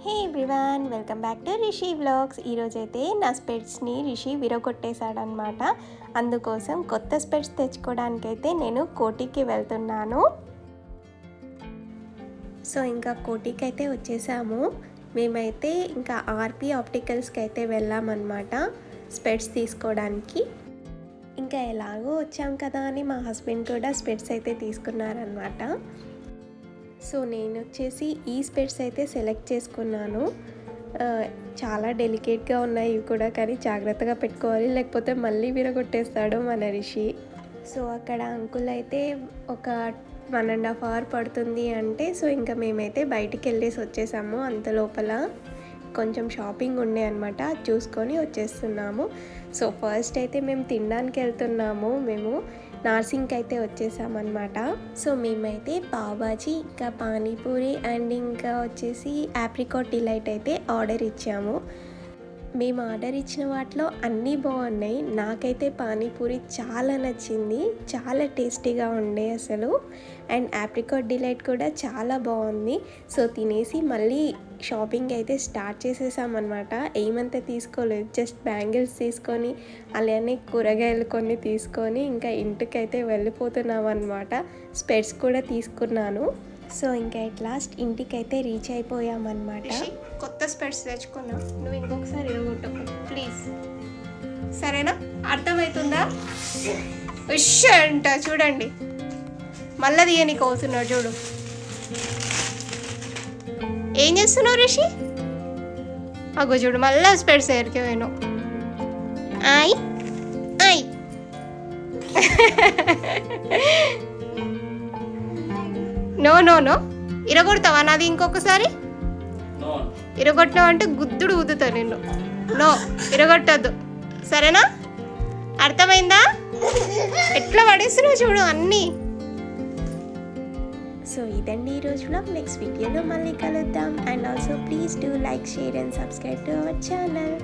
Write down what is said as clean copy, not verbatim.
Hey everyone, welcome back to Rishi vlogs. ఈరోజైతే నా స్పెట్స్ని రిషి విరగొట్టేశాడనమాట. అందుకోసం కొత్త స్పెట్స్ తెచ్చుకోవడానికైతే నేను కోటికి వెళ్తున్నాను. సో ఇంకా కోటికి అయితే వచ్చేసాము. మేమైతే ఇంకా ఆర్పి ఆప్టికల్స్కి అయితే వెళ్ళామన్నమాట స్పెట్స్ తీసుకోవడానికి. ఇంకా ఎలాగో వచ్చాం కదా అని మా హస్బెండ్ కూడా స్పెట్స్ అయితే తీసుకున్నారనమాట. సో నేను వచ్చేసి ఈ స్పెట్స్ అయితే సెలెక్ట్ చేసుకున్నాను. చాలా డెలికేట్గా ఉన్నాయి ఇవి కూడా, కానీ జాగ్రత్తగా పెట్టుకోవాలి, లేకపోతే మళ్ళీ విరగొట్టేస్తాడు మన రిషి. సో అక్కడ అంకుల్ అయితే ఒక 1.5 hour పడుతుంది అంటే, సో ఇంకా మేమైతే బయటికి వెళ్ళేసి వచ్చేసాము. అంత లోపల కొంచెం షాపింగ్ ఉండే అనమాట, చూసుకొని వచ్చేస్తున్నాము. సో ఫస్ట్ అయితే మేము తినడానికి వెళ్తున్నాము. మేము నార్సింగ్కి అయితే వచ్చేసామన్నమాట. సో మేమైతే పావుబాజీ, ఇంకా పానీపూరి అండ్ ఇంకా వచ్చేసి ఆప్రికాట్ డిలైట్ అయితే ఆర్డర్ ఇచ్చాము. మేము ఆర్డర్ ఇచ్చిన వాటిలో అన్నీ బాగున్నాయి. నాకైతే పానీపూరి చాలా నచ్చింది, చాలా టేస్టీగా ఉండే అసలు. అండ్ ఆప్రికాట్ డిలైట్ కూడా చాలా బాగుంది. సో తినేసి మళ్ళీ షాపింగ్ అయితే స్టార్ట్ చేసేసామన్నమాట. ఏమంతా తీసుకోలేదు, జస్ట్ బ్యాంగిల్స్ తీసుకొని అలానే కూరగాయలు కొన్ని తీసుకొని ఇంకా ఇంటికైతే వెళ్ళిపోతున్నాం అన్నమాట. స్పెట్స్ కూడా తీసుకున్నాను. సో ఇంకా ఎట్ లాస్ట్ ఇంటికైతే రీచ్ అయిపోయామన్నమాట. కొత్త స్పెట్స్ తెచ్చుకున్నా, నువ్వు ఇంకొకసారి ఇరగొట్టకు ప్లీజ్, సరేనా? అర్థమవుతుందా? ఉష్ అంట చూడండి, మళ్ళీ తీయనికి అవుతున్నాడు చూడు. ఏం చేస్తున్నావు రిషి? అగో చూడు, మళ్ళీ స్పెట్స్ ఎరికే పోయిను. ఆయ్ ఆయ్ నో నో నో, ఇరగొడతావా నాది ఇంకొకసారి? ఇరగొట్టినావు అంటే గుద్దుడు గుద్దుతా నిన్ను. నో, ఇరగొట్టద్దు, సరేనా? అర్థమైందా? ఎట్లా పడేస్తున్నావు చూడు అన్నీ. సో ఇదండి ఈరోజు వ్లాగ్. నెక్స్ట్ వీడియోలో మళ్ళీ కలుద్దాం. And also please do like, share and subscribe to our channel.